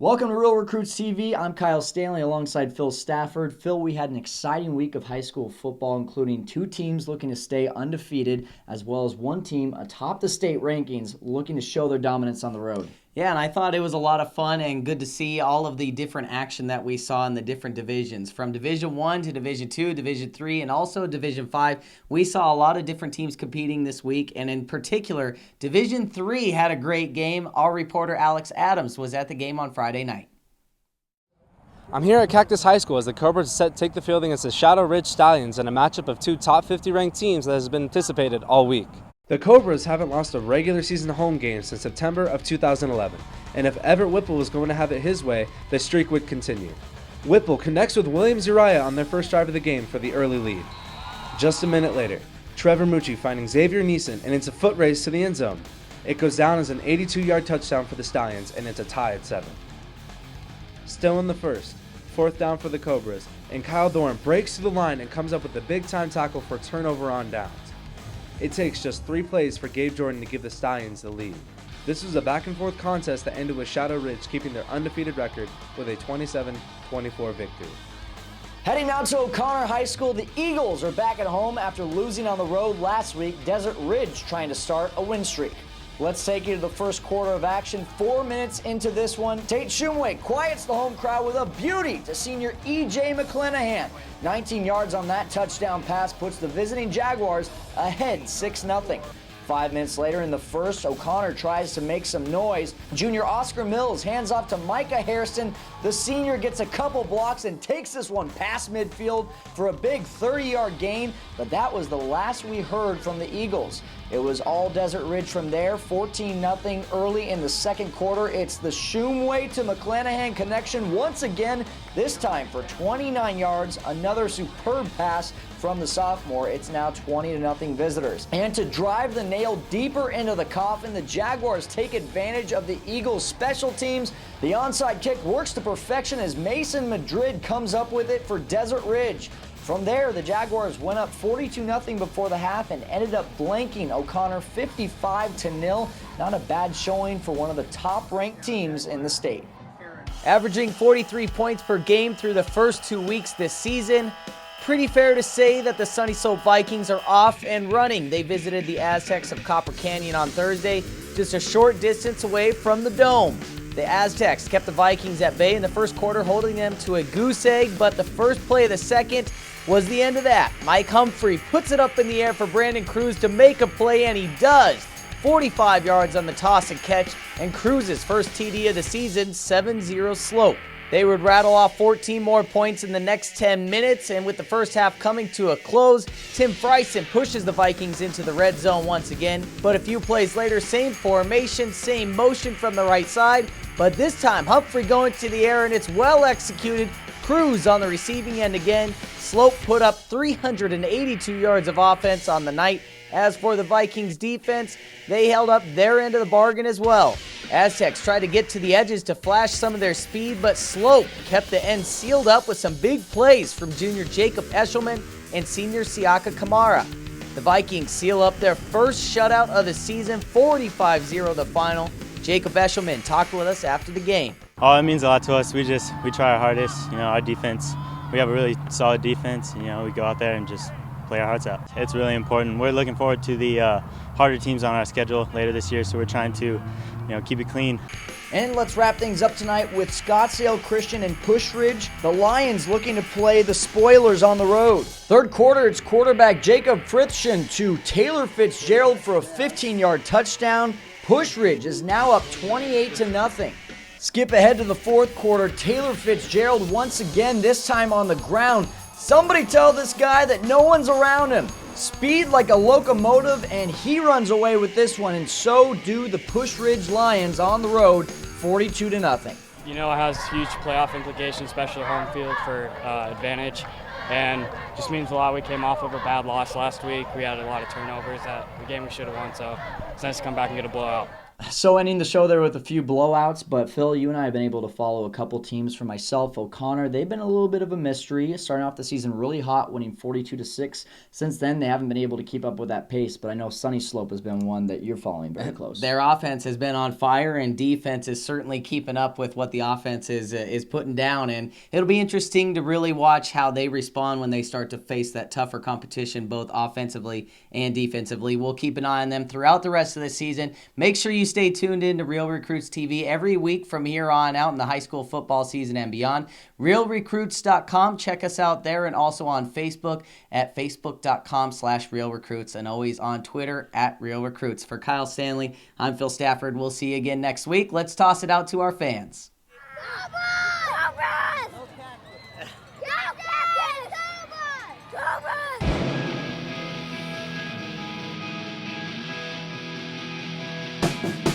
Welcome to Real Recruits TV. I'm Kyle Stanley alongside Phil Stafford. Phil, we had an exciting week of high school football, including two teams looking to stay undefeated, as well as one team atop the state rankings looking to show their dominance on the road. Yeah, and I thought it was a lot of fun and good to see all of the different action that we saw in the different divisions. From Division 1 to Division 2, Division 3, and also Division 5, we saw a lot of different teams competing this week, and in particular, Division 3 had a great game. Our reporter Alex Adams was at the game on Friday night. I'm here at Cactus High School as the Cobras set take the field against the Shadow Ridge Stallions in a matchup of two top 50 ranked teams that has been anticipated all week. The Cobras haven't lost a regular season home game since September of 2011, and if Everett Whipple was going to have it his way, the streak would continue. Whipple connects with Williams Uriah on their first drive of the game for the early lead. Just a minute later, Trevor Mucci finding Xavier Neeson, and it's a foot race to the end zone. It goes down as an 82-yard touchdown for the Stallions, and it's a tie at 7. Still in the first, fourth down for the Cobras, and Kyle Dorn breaks to the line and comes up with a big-time tackle for turnover on downs. It takes just 3 plays for Gabe Jordan to give the Stallions the lead. This was a back-and-forth contest that ended with Shadow Ridge keeping their undefeated record with a 27-24 victory. Heading now to O'Connor High School, the Eagles are back at home after losing on the road last week. Desert Ridge trying to start a win streak. Let's take you to the first quarter of action. 4 minutes into this one, Tate Shumway quiets the home crowd with a beauty to senior E.J. McClanahan. 19 yards on that touchdown pass puts the visiting Jaguars ahead 6-0. 5 minutes later in the first, O'Connor tries to make some noise. Junior Oscar Mills hands off to Micah Hairston. The senior gets a couple blocks and takes this one past midfield for a big 30-yard gain, but that was the last we heard from the Eagles. It was all Desert Ridge from there, 14-0 early in the second quarter. It's the Shumway to McClanahan connection once again, this time for 29 yards, another superb pass from the sophomore. It's now 20-0 visitors. And to drive the nail deeper into the coffin, the Jaguars take advantage of the Eagles' special teams. The onside kick works to perfection as Mason Madrid comes up with it for Desert Ridge. From there, the Jaguars went up 42-0 before the half and ended up blanking O'Connor 55-0. Not a bad showing for one of the top-ranked teams in the state. Averaging 43 points per game through the first 2 weeks this season, pretty fair to say that the Sunnyslope Vikings are off and running. They visited the Aztecs of Copper Canyon on Thursday, just a short distance away from the Dome. The Aztecs kept the Vikings at bay in the first quarter, holding them to a goose egg, but the first play of the second was the end of that. Mike Humphrey puts it up in the air for Brandon Cruz to make a play, and he does. 45 yards on the toss and catch, and Cruz's first TD of the season, 7-0 Slope. They would rattle off 14 more points in the next 10 minutes, and with the first half coming to a close, Tim Freisen pushes the Vikings into the red zone once again. But a few plays later, same formation, same motion from the right side, but this time Humphrey going to the air, and it's well executed. Cruz on the receiving end again. Slope put up 382 yards of offense on the night. As for the Vikings defense, they held up their end of the bargain as well. Aztecs tried to get to the edges to flash some of their speed, but Slope kept the end sealed up with some big plays from junior Jacob Eshelman and senior Siaka Kamara. The Vikings seal up their first shutout of the season, 45-0 the final. Jacob Eshelman talked with us after the game. Oh, it means a lot to us. We try our hardest. Our defense, we have a really solid defense. We go out there and just play our hearts out. It's really important. We're looking forward to the harder teams on our schedule later this year, so we're trying to, keep it clean. And let's wrap things up tonight with Scottsdale Christian and Push Ridge. The Lions looking to play the Spoilers on the road. Third quarter, it's quarterback Jacob Frithchen to Taylor Fitzgerald for a 15-yard touchdown. Push Ridge is now up 28-0. Skip ahead to the fourth quarter. Taylor Fitzgerald once again, this time on the ground. Somebody tell this guy that no one's around him. Speed like a locomotive, and he runs away with this one, and so do the Push Ridge Lions on the road, 42-0. It has huge playoff implications, especially home field for advantage, and just means a lot. We came off of a bad loss last week. We had a lot of turnovers at the game we should have won, so it's nice to come back and get a blowout. So ending the show there with a few blowouts, but Phil, you and I have been able to follow a couple teams. For myself, O'Connor, they've been a little bit of a mystery, starting off the season really hot, winning 42-6. Since then, they haven't been able to keep up with that pace, but I know Sunnyslope has been one that you're following very close. Their offense has been on fire, and defense is certainly keeping up with what the offense is putting down, and it'll be interesting to really watch how they respond when they start to face that tougher competition, both offensively and defensively. We'll keep an eye on them throughout the rest of the season. Make sure you stay tuned in to Real Recruits TV every week from here on out in the high school football season and beyond. RealRecruits.com. Check us out there, and also on Facebook at Facebook.com/RealRecruits, and always on Twitter at Real Recruits. For Kyle Stanley, I'm Phil Stafford. We'll see you again next week. Let's toss it out to our fans. Go